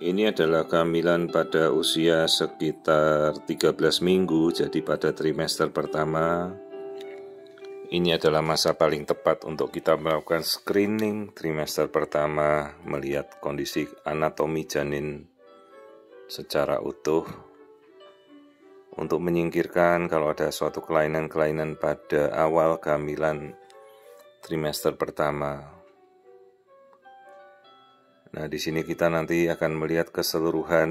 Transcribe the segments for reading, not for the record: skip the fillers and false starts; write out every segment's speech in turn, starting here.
Ini adalah kehamilan pada usia sekitar 13 minggu, jadi pada trimester pertama. Ini adalah masa paling tepat untuk kita melakukan screening trimester pertama, melihat kondisi anatomi janin secara utuh, untuk menyingkirkan kalau ada suatu kelainan-kelainan pada awal kehamilan trimester pertama. Nah, di sini kita nanti akan melihat keseluruhan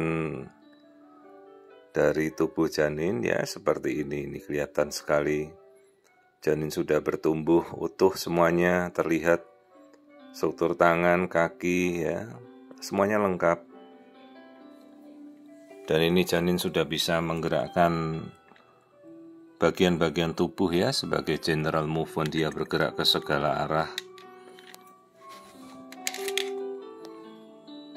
dari tubuh janin ya, seperti ini. Ini kelihatan sekali. Janin sudah bertumbuh utuh semuanya, terlihat struktur tangan, kaki ya, semuanya lengkap. Dan ini janin sudah bisa menggerakkan bagian-bagian tubuh ya, sebagai general movement, dia bergerak ke segala arah.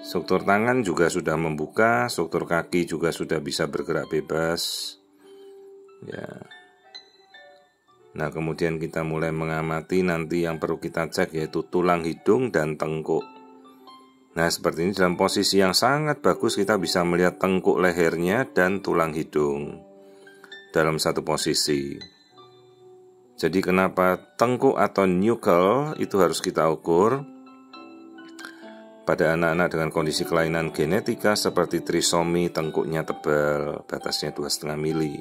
Struktur tangan juga sudah membuka, struktur kaki juga sudah bisa bergerak bebas. Ya. Nah, kemudian kita mulai mengamati nanti yang perlu kita cek, yaitu tulang hidung dan tengkuk. Nah, seperti ini dalam posisi yang sangat bagus kita bisa melihat tengkuk lehernya dan tulang hidung dalam satu posisi. Jadi kenapa tengkuk atau nuchal itu harus kita ukur? Pada anak-anak dengan kondisi kelainan genetika seperti trisomi, tengkuknya tebal, batasnya 2,5 mili.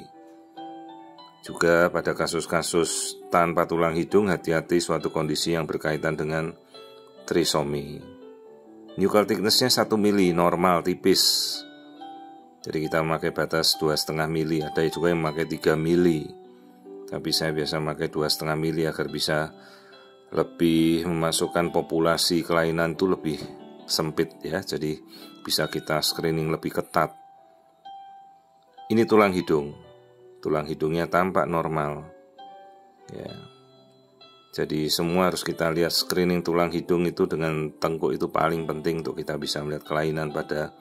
Juga pada kasus-kasus tanpa tulang hidung, hati-hati suatu kondisi yang berkaitan dengan trisomi. Nuchal thickness-nya 1 mili, normal, tipis. Jadi kita memakai batas 2,5 mili, ada juga yang memakai 3 mili. Tapi saya biasa memakai 2,5 mili agar bisa lebih memasukkan populasi kelainan itu lebih sempit ya, jadi bisa kita screening lebih ketat. Ini tulang hidung, tulang hidungnya tampak normal ya. Jadi semua harus kita lihat, screening tulang hidung itu dengan tengkuk itu paling penting untuk kita bisa melihat kelainan pada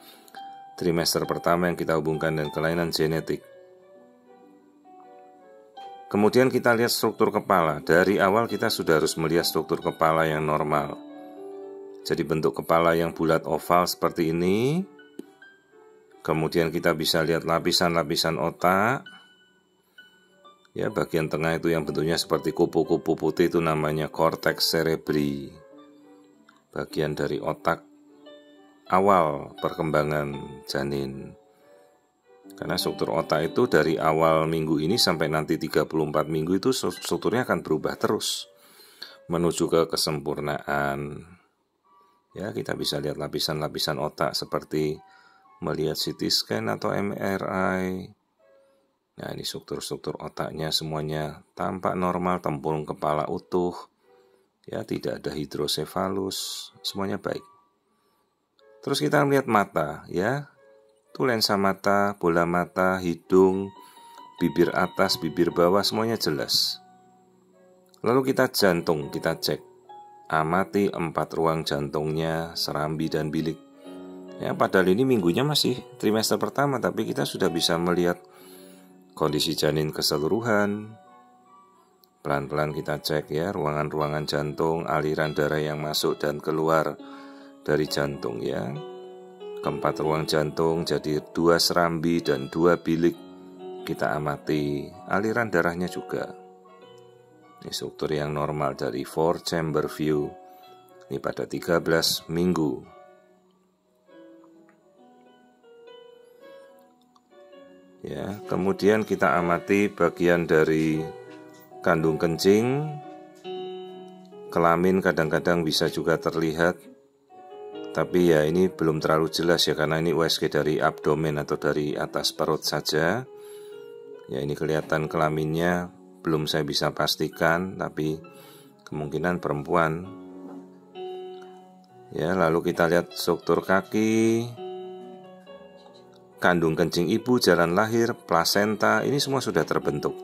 trimester pertama yang kita hubungkan dengan kelainan genetik. Kemudian kita lihat struktur kepala. Dari awal kita sudah harus melihat struktur kepala yang normal. Jadi bentuk kepala yang bulat oval seperti ini. Kemudian kita bisa lihat lapisan-lapisan otak. Ya, bagian tengah itu yang bentuknya seperti kupu-kupu putih itu namanya cortex cerebri. Bagian dari otak awal perkembangan janin. Karena struktur otak itu dari awal minggu ini sampai nanti 34 minggu itu strukturnya akan berubah terus menuju ke kesempurnaan. Ya, kita bisa lihat lapisan-lapisan otak seperti melihat CT scan atau MRI. Nah, ini struktur-struktur otaknya semuanya tampak normal, tempurung kepala utuh. Ya, tidak ada hidrosefalus, semuanya baik. Terus kita melihat mata, ya. Itu lensa mata, bola mata, hidung, bibir atas, bibir bawah, semuanya jelas. Lalu kita jantung, kita cek. Amati 4 ruang jantungnya, serambi dan bilik. Ya, padahal ini minggunya masih trimester pertama, tapi kita sudah bisa melihat kondisi janin keseluruhan. Pelan-pelan kita cek ya, ruangan-ruangan jantung, aliran darah yang masuk dan keluar dari jantung ya. Keempat ruang jantung, jadi 2 serambi dan 2 bilik kita amati. Aliran darahnya juga. Ini struktur yang normal dari 4 chamber view. Ini pada 13 minggu. Ya, kemudian kita amati bagian dari kandung kencing. Kelamin kadang-kadang bisa juga terlihat. Tapi ya ini belum terlalu jelas ya, karena ini USG dari abdomen atau dari atas perut saja. Ya, ini kelihatan kelaminnya belum saya bisa pastikan, tapi kemungkinan perempuan. Ya, lalu kita lihat struktur kaki, kandung kencing ibu, jalan lahir, plasenta, ini semua sudah terbentuk.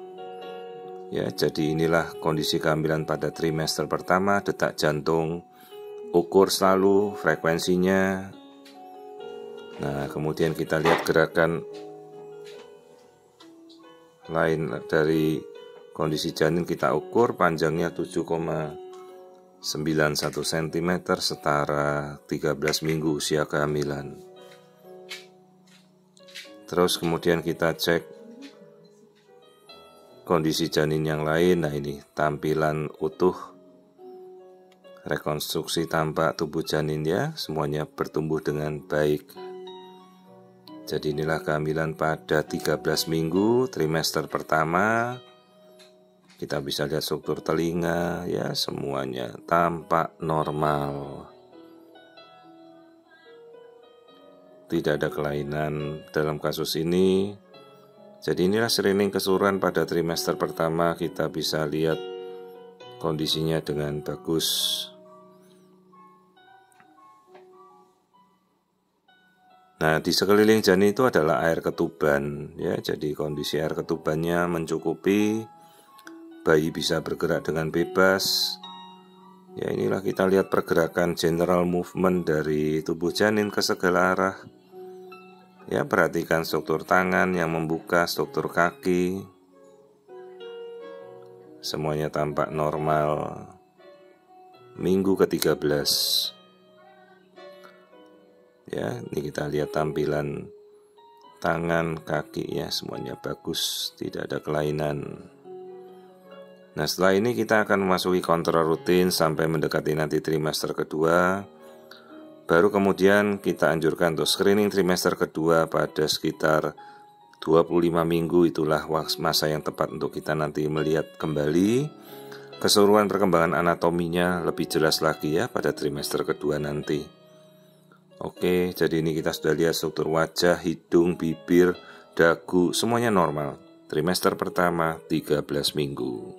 Ya, jadi inilah kondisi kehamilan pada trimester pertama. Detak jantung ukur selalu frekuensinya. Nah, kemudian kita lihat gerakan lain dari kondisi janin, kita ukur panjangnya 7,91 cm setara 13 minggu usia kehamilan. Terus kemudian kita cek kondisi janin yang lain. Nah, ini tampilan utuh, rekonstruksi tampak tubuh janin ya, semuanya bertumbuh dengan baik. Jadi inilah kehamilan pada 13 minggu trimester pertama. Kita bisa lihat struktur telinga ya, semuanya tampak normal. Tidak ada kelainan dalam kasus ini. Jadi inilah screening keseluruhan pada trimester pertama. Kita bisa lihat kondisinya dengan bagus. Nah, di sekeliling janin itu adalah air ketuban ya. Jadi kondisi air ketubannya mencukupi, bayi bisa bergerak dengan bebas. Ya, inilah kita lihat pergerakan general movement dari tubuh janin ke segala arah. Ya, perhatikan struktur tangan yang membuka, struktur kaki. Semuanya tampak normal. Minggu ke-13. Ya, ini kita lihat tampilan tangan, kaki ya, semuanya bagus, tidak ada kelainan. Nah, setelah ini kita akan memasuki kontrol rutin sampai mendekati nanti trimester kedua. Baru kemudian kita anjurkan untuk screening trimester kedua pada sekitar 25 minggu. Itulah masa yang tepat untuk kita nanti melihat kembali keseluruhan perkembangan anatominya lebih jelas lagi ya pada trimester kedua nanti. Oke, jadi ini kita sudah lihat struktur wajah, hidung, bibir, dagu, semuanya normal. Trimester pertama 13 minggu.